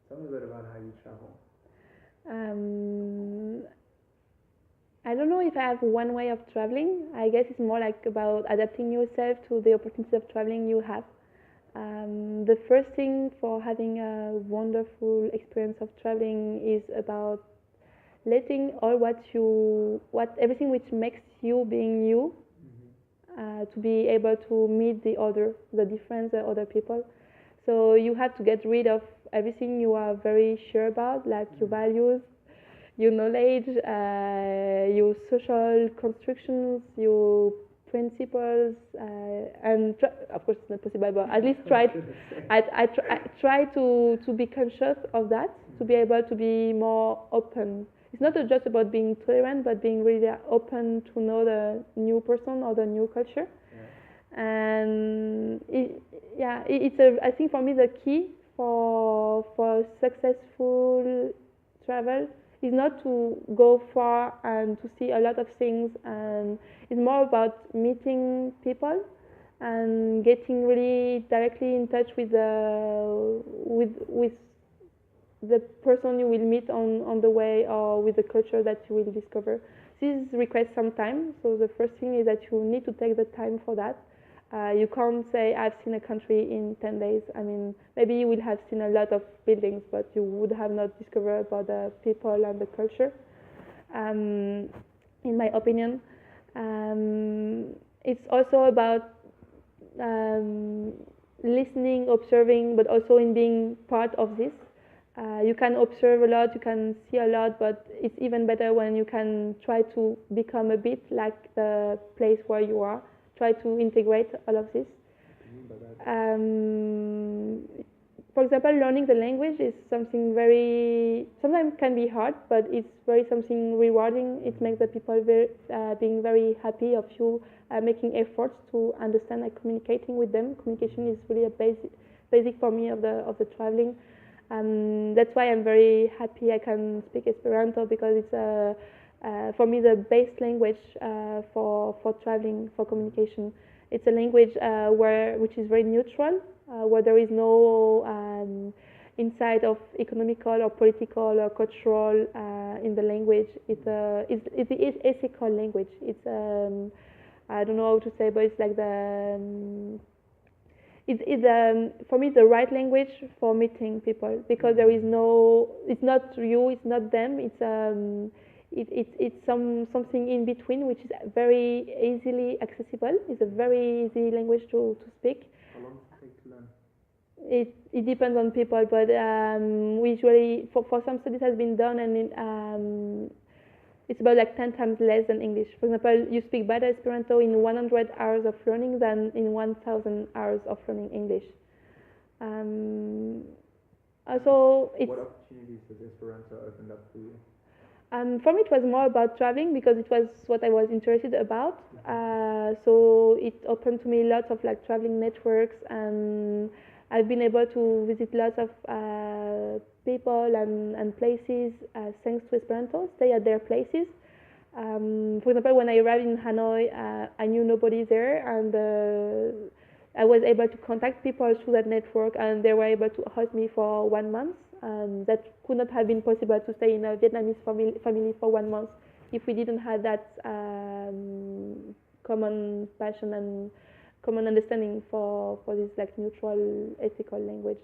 Tell me a bit about how you travel. Um, I don't know if I have one way of traveling. I guess it's more like about adapting yourself to the opportunities of traveling you have. The first thing for having a wonderful experience of traveling is about letting all what everything which makes you being you, to be able to meet the different other people. So you have to get rid of everything you are very sure about, like your values, your knowledge, your social constructions, your principles, and of course it's not possible, but at least I try to be conscious of that, to be able to be more open. It's not just about being tolerant, but being really open to know the new person or the new culture. And I think for me the key for successful travel is not to go far and to see a lot of things, and it's more about meeting people and getting really directly in touch with the person you will meet on the way, or with the culture that you will discover. This requires some time, so the first thing is that you need to take the time for that. You can't say I've seen a country in 10 days. I mean, maybe you will have seen a lot of buildings, but you would have not discovered about the people and the culture. Um, in my opinion, it's also about um, listening, observing, but also in being part of this. You can observe a lot, you can see a lot, but it's even better when you can try to become a bit like the place where you are. Try to integrate all of this. Um, for example, learning the language is something very sometimes can be hard, but it's very something rewarding. It makes the people being very happy of you making efforts to understand and communicating with them. Communication is really a basic for me of the traveling. That's why I'm very happy I can speak Esperanto, because it's for me the base language for traveling, for communication. It's a language which is very neutral, where there is no insight of economical or political or cultural in the language. It's the ethical language. I don't know how to say, but it's like for me the right language for meeting people, because there is no, it's not you, it's not them, it's something in between, which is very easily accessible. It's a very easy language to speak. How long does it take to learn? It depends on people, but we usually for some studies has been done, and it's about like 10 times less than English. For example, you speak better Esperanto in 100 hours of learning than in 1,000 hours of learning English. Also, what opportunities has Esperanto opened up for you? For me, it was more about traveling, because it was what I was interested about. So it opened to me lots of like traveling networks, and I've been able to visit lots of people and places thanks to Esperanto. Stay at their places. For example, when I arrived in Hanoi, I knew nobody there, and I was able to contact people through that network, and they were able to host me for 1 month. And that could not have been possible to stay in a Vietnamese family for 1 month if we didn't have that common passion and common understanding for this like neutral ethical language.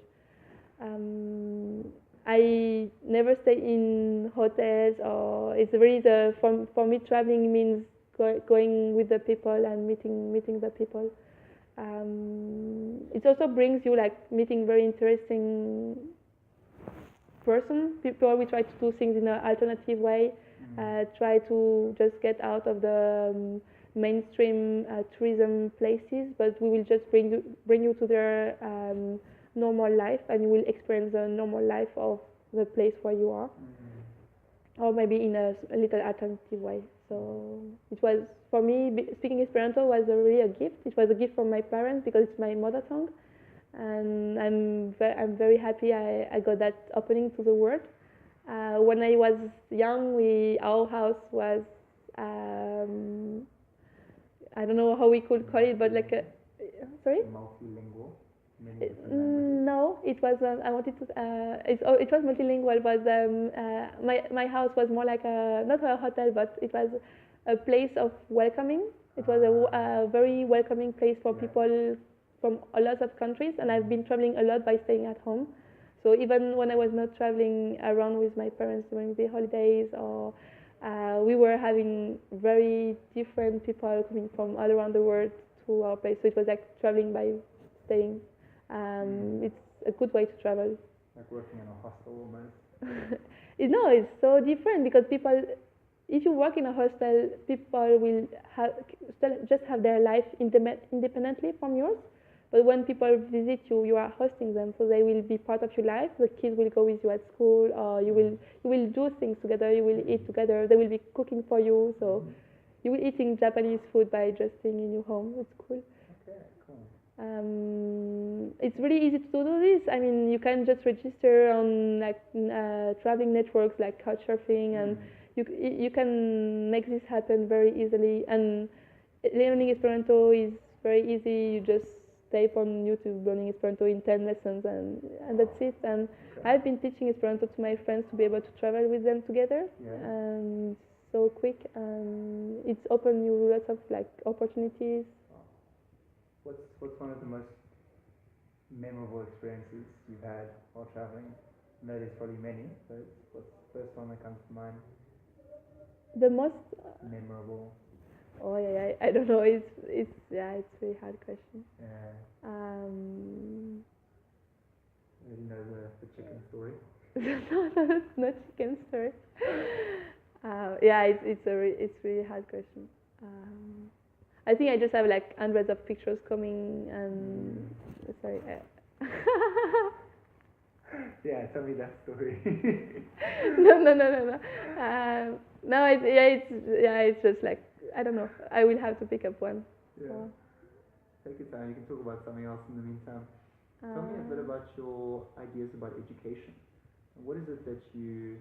I never stay in hotels, or it's really for me traveling means going with the people and meeting the people. It also brings you like meeting very interesting person. People we try to do things in an alternative way, try to just get out of the mainstream tourism places, but we will just bring you to their normal life, and you will experience the normal life of the place where you are, or maybe in a little alternative way. So it was, for me, speaking Esperanto was really a gift. It was a gift from my parents, because it's my mother tongue, and I'm very happy I got that opening to the world. When I was young, our house was I don't know how we could call it, but like sorry. Multilingual. many different languages? No, it was. I wanted to. It was multilingual, but my house was more like a not a hotel, but it was a place of welcoming. It was a very welcoming place for Yeah. people from a lot of countries, and I've been traveling a lot by staying at home. So even when I was not traveling around with my parents during the holidays, or we were having very different people coming from all around the world to our place. So it was like traveling by staying. It's a good way to travel. Like working in a hostel almost. No, it's so different because people, if you work in a hostel, people will still just have their life independently from yours. But when people visit you, you are hosting them, so they will be part of your life. The kids will go with you at school, or you will do things together. You will eat together. They will be cooking for you, so you will eating Japanese food by just staying in your home. It's cool. Okay, cool. It's really easy to do this. I mean, you can just register on like traveling networks like Couchsurfing, and you can make this happen very easily. And learning Esperanto is very easy. You just type on YouTube learning Esperanto in 10 lessons, and that's it. And Okay. I've been teaching Esperanto to my friends to be able to travel with them together. Yeah. And so quick, and it's opened you lots of like opportunities. What's one of the most memorable experiences you've had while traveling? I know there's probably many, but what's the first one that comes to mind? The most Memorable. Oh yeah, I don't know. It's a very hard question. Yeah. You know the chicken story. No, not chicken story. It's really hard question. I think I just have like hundreds of pictures coming and sorry. Yeah, tell me that story. No. No, it's just like I don't know. I will have to pick up one. Yeah. So, Take your time. You can talk about something else in the meantime. Tell me a bit about your ideas about education. What is it that you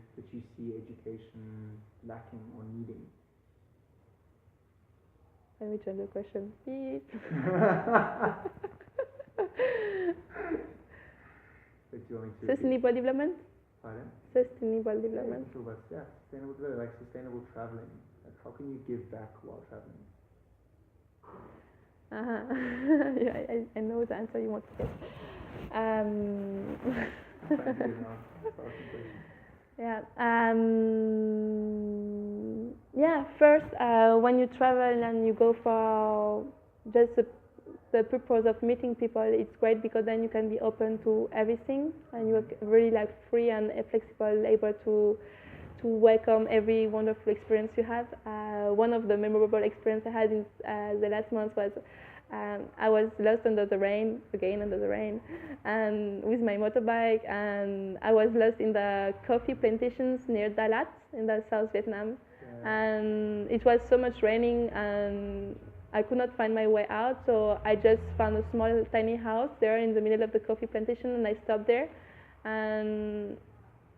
see education lacking or needing? Let me change the question. Beep. That you want me to Sustainable development. Pardon? Sustainable Yeah, development. you can talk about sustainable development, like sustainable traveling. Like how can you give back while traveling? Yeah, I know the answer you want to get. I'm trying to do now. Yeah. First, when you travel and you go for just the purpose of meeting people, it's great because then you can be open to everything and you're really like free and flexible, able to welcome every wonderful experience you have. One of the memorable experiences I had in the last month was I was lost under the rain, and with my motorbike, and I was lost in the coffee plantations near Dalat in the South Vietnam. Yeah. And it was so much raining, and I could not find my way out, so I just found a small tiny house there in the middle of the coffee plantation, and I stopped there. And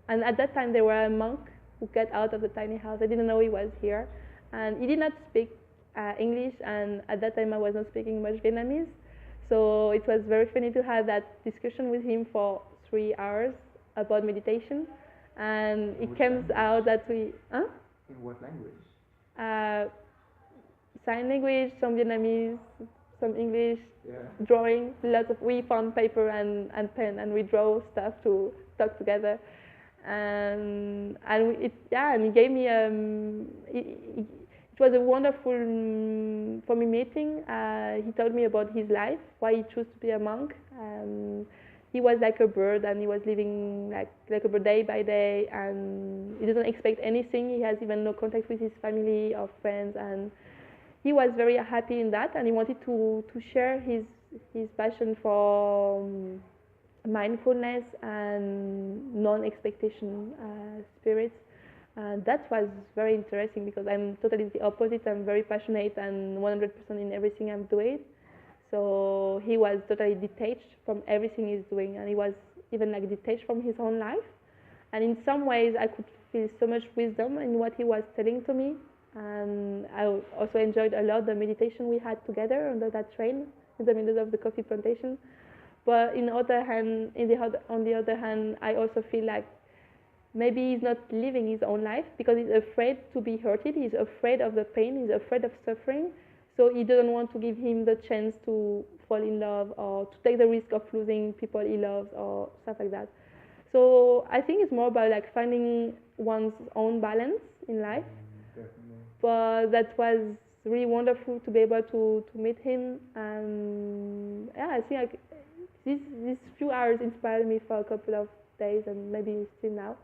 at that time there were a monk who got out of the tiny house. I didn't know he was here, and he did not speak English, and at that time I was not speaking much Vietnamese, so it was very funny to have that discussion with him for 3 hours about meditation, and it comes out that we In what language? Sign language, some Vietnamese, some English, Yeah. drawing, we found paper and pen, and we draw stuff to talk together. And he gave me it was a wonderful for me meeting. He told me about his life, why he chose to be a monk. He was like a bird, and he was living like a bird day by day, and he doesn't expect anything. He has even no contact with his family or friends, and he was very happy in that, and he wanted to share his passion for mindfulness and non-expectation spirits. And that was very interesting because I'm totally the opposite. I'm very passionate and 100% in everything I'm doing. So he was totally detached from everything he's doing, and he was even like detached from his own life. And in some ways, I could feel so much wisdom in what he was telling to me. And I also enjoyed a lot the meditation we had together under that train in the middle of the coffee plantation. But on the other hand, I also feel like maybe he's not living his own life because he's afraid to be hurted. He's afraid of the pain. He's afraid of suffering. So he doesn't want to give him the chance to fall in love or to take the risk of losing people he loves or stuff like that. So I think it's more about like finding one's own balance in life. Definitely. But that was really wonderful to be able to meet him. And yeah, I think like these few hours inspired me for a couple of days and maybe still now.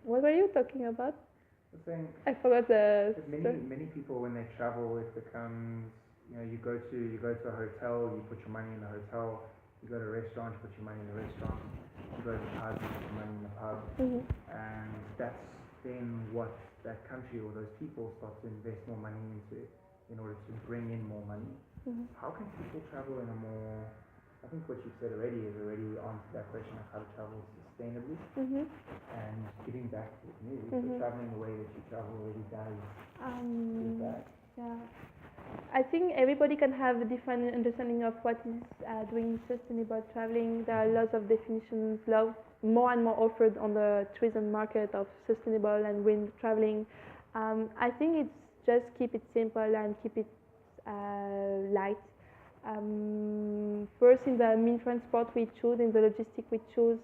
What were you talking about? I think I forgot the many people when they travel, it becomes, you go to a hotel, you put your money in the hotel. You go to a restaurant, you put your money in the restaurant. You go to the pub, you put your money in the pub. And that's then what that country or those people start to invest more money into in order to bring in more money. How can people travel in a more, I think what you've said already is already answered that question of how to travel sustainably and giving back to the community. So traveling the way that you travel really does give back. Yeah. I think everybody can have a different understanding of what is doing sustainable traveling. There are lots of definitions, more and more offered on the tourism market of sustainable and green traveling. I think it's just keep it simple and keep it light. First, in the mean transport we choose, in the logistic we choose,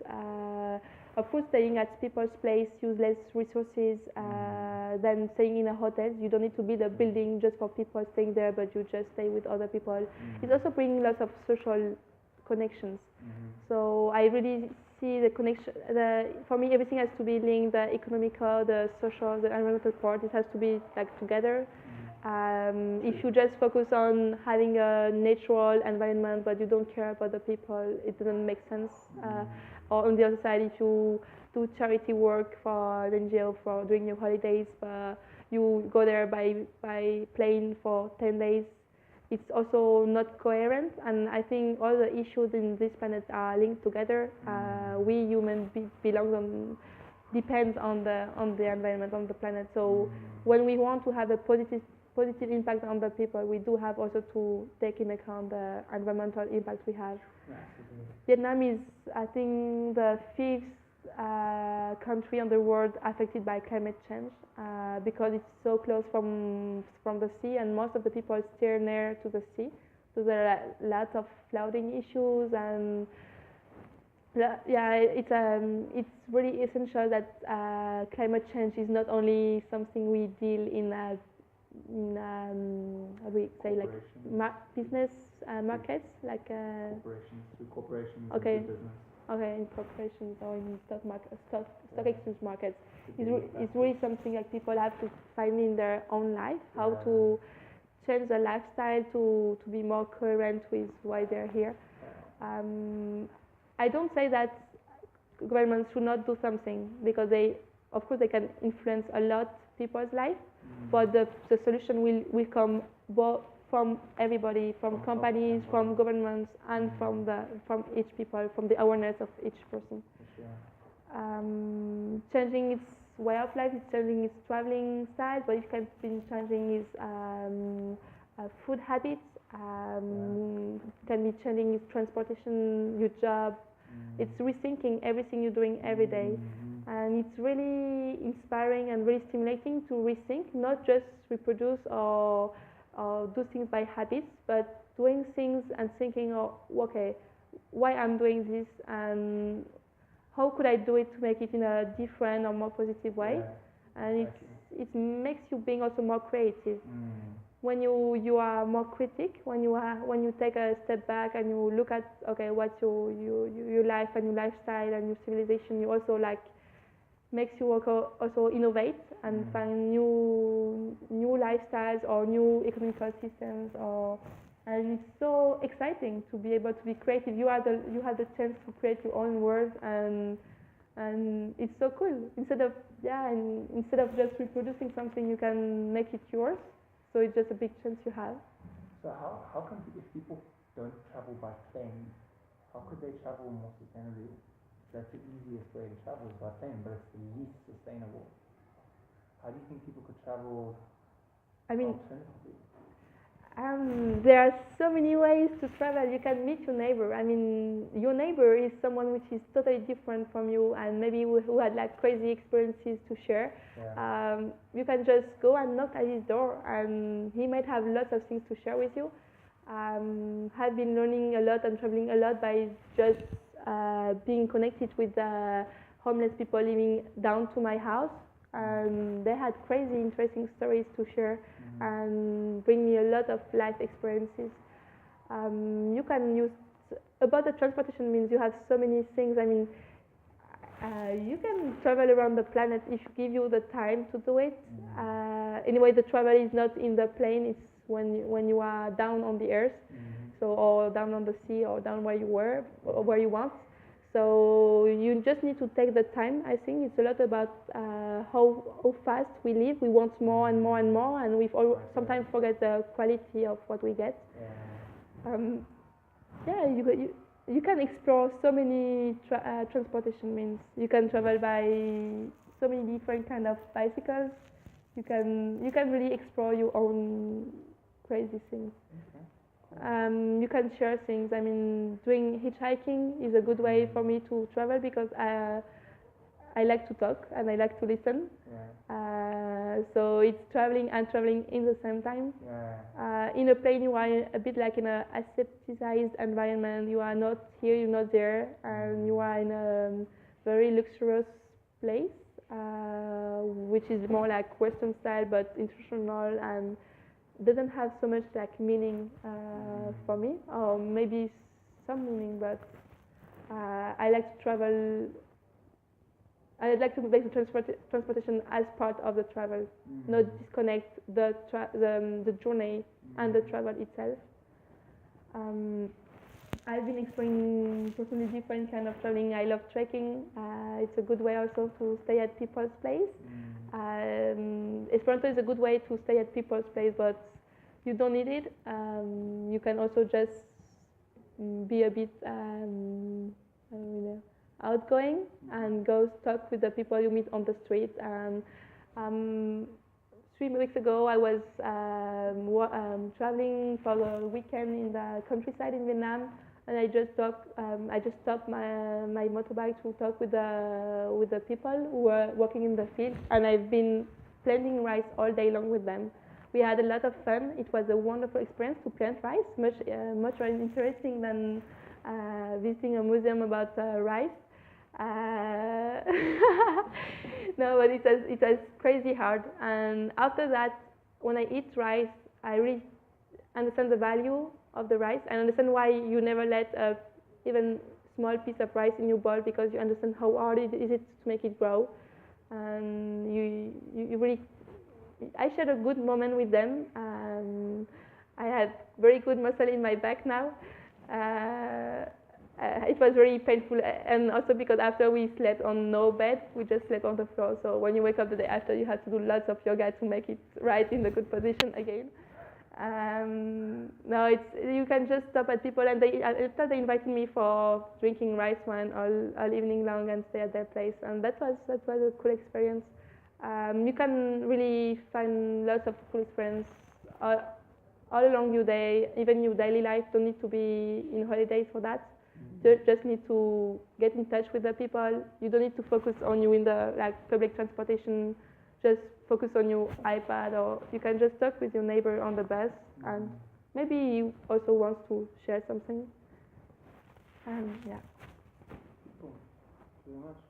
of course, staying at people's place, use less resources than staying in a hotel. You don't need to build a building just for people staying there, but you just stay with other people. It's also bringing lots of social connections. So I really see the connection. For me, everything has to be linked: the economical, the social, the environmental part. It has to be like together. If you just focus on having a natural environment but you don't care about the people, it doesn't make sense. Or on the other side, if you do charity work for an NGO for during your holidays, but you go there by plane for 10 days, it's also not coherent. And I think all the issues in this planet are linked together. We humans depends on the environment, on the planet. So when we want to have a positive impact on the people, we do have also to take into account the environmental impact we have. Vietnam is, I think, the 5th country on the world affected by climate change because it's so close from the sea, and most of the people stay near to the sea. So there are lots of flooding issues, and it's really essential that climate change is not only something we deal in how do we say, like business markets, like corporations okay, and business. Okay, in corporations or in stock exchange markets. It's really something like people have to find in their own life, how to change their lifestyle to be more coherent with why they're here. I don't say that governments should not do something, because of course they can influence a lot people's life, but the solution will come both from everybody, from companies, from governments, and from each people, from the awareness of each person. Changing its way of life, it's changing its traveling style, but it can be changing its food habits, can be changing its transportation, your job. It's rethinking everything you're doing every day. And it's really inspiring and really stimulating to rethink, not just reproduce or do things by habits, but doing things and thinking, okay, why I'm doing this and how could I do it to make it in a different or more positive way. And it makes you being also more creative. When you are more critic, when you take a step back and you look at, okay, what's your life and your lifestyle and your civilization, you also like makes you also innovate and find new lifestyles or new economical systems, and it's so exciting to be able to be creative. You have the chance to create your own world, and it's so cool. Instead of just reproducing something, you can make it yours. So it's just a big chance you have. So how come if people don't travel by plane, how could they travel more sustainably? That's the easiest way to travel is by plane, but it's the least sustainable. How do you think people could travel alternatively? There are so many ways to travel. You can meet your neighbor. I mean, your neighbor is someone which is totally different from you, and maybe who had like crazy experiences to share. Yeah. You can just go and knock at his door, and he might have lots of things to share with you. I've been learning a lot and traveling a lot by just being connected with homeless people living down to my house. They had crazy, interesting stories to share and bring me a lot of life experiences. You can use about the transportation means you have so many things. I mean, you can travel around the planet if you give you the time to do it. Anyway, the travel is not in the plane; it's when you are down on the earth, so or down on the sea or down where you were or where you want. So you just need to take the time. I think it's a lot about how fast we live. We want more and more and more, and sometimes forget the quality of what we get. Yeah, you can explore so many transportation means. You can travel by so many different kind of bicycles. You can really explore your own crazy things. You can share things. I mean, doing hitchhiking is a good way for me to travel because I like to talk and I like to listen. So it's traveling and traveling in the same time. In a plane, you are a bit like in a asepticized environment. You are not here, you're not there, and you are in a very luxurious place, which is more like Western style but international and doesn't have so much like meaning for me, or maybe some meaning, but I like to travel. I'd like to make the transportation as part of the travel, not disconnect the journey and the travel itself. I've been exploring personally different kind of traveling. I love trekking. It's a good way also to stay at people's place. Esperanto is a good way to stay at people's place, but you don't need it. You can also just be a bit outgoing and go talk with the people you meet on the street. 3 weeks ago, I was traveling for the weekend in the countryside in Vietnam, and I just stopped my motorbike to talk with the people who were working in the field, and I've been planting rice all day long with them. We had a lot of fun. It was a wonderful experience to plant rice, much more interesting than visiting a museum about rice. No, but it was crazy hard. And after that, when I eat rice, I really understand the value of the rice. I understand why you never let a even small piece of rice in your bowl, because you understand how hard it is to make it grow. And you really, I shared a good moment with them. I had very good muscle in my back now. It was very painful, and also because after we slept on no bed, we just slept on the floor. So when you wake up the day after, you have to do lots of yoga to make it right in the good position again. No, you can just stop at people, and after they invited me for drinking rice wine all evening long and stay at their place, and that was a cool experience. You can really find lots of cool experience all along your day, even your daily life. Don't need to be in holidays for that. Just need to get in touch with the people. You don't need to focus on you in the public transportation. Just focus on your iPad, or you can just talk with your neighbor on the bus, and maybe you also want to share something. Yeah. Cool. Thank you very much.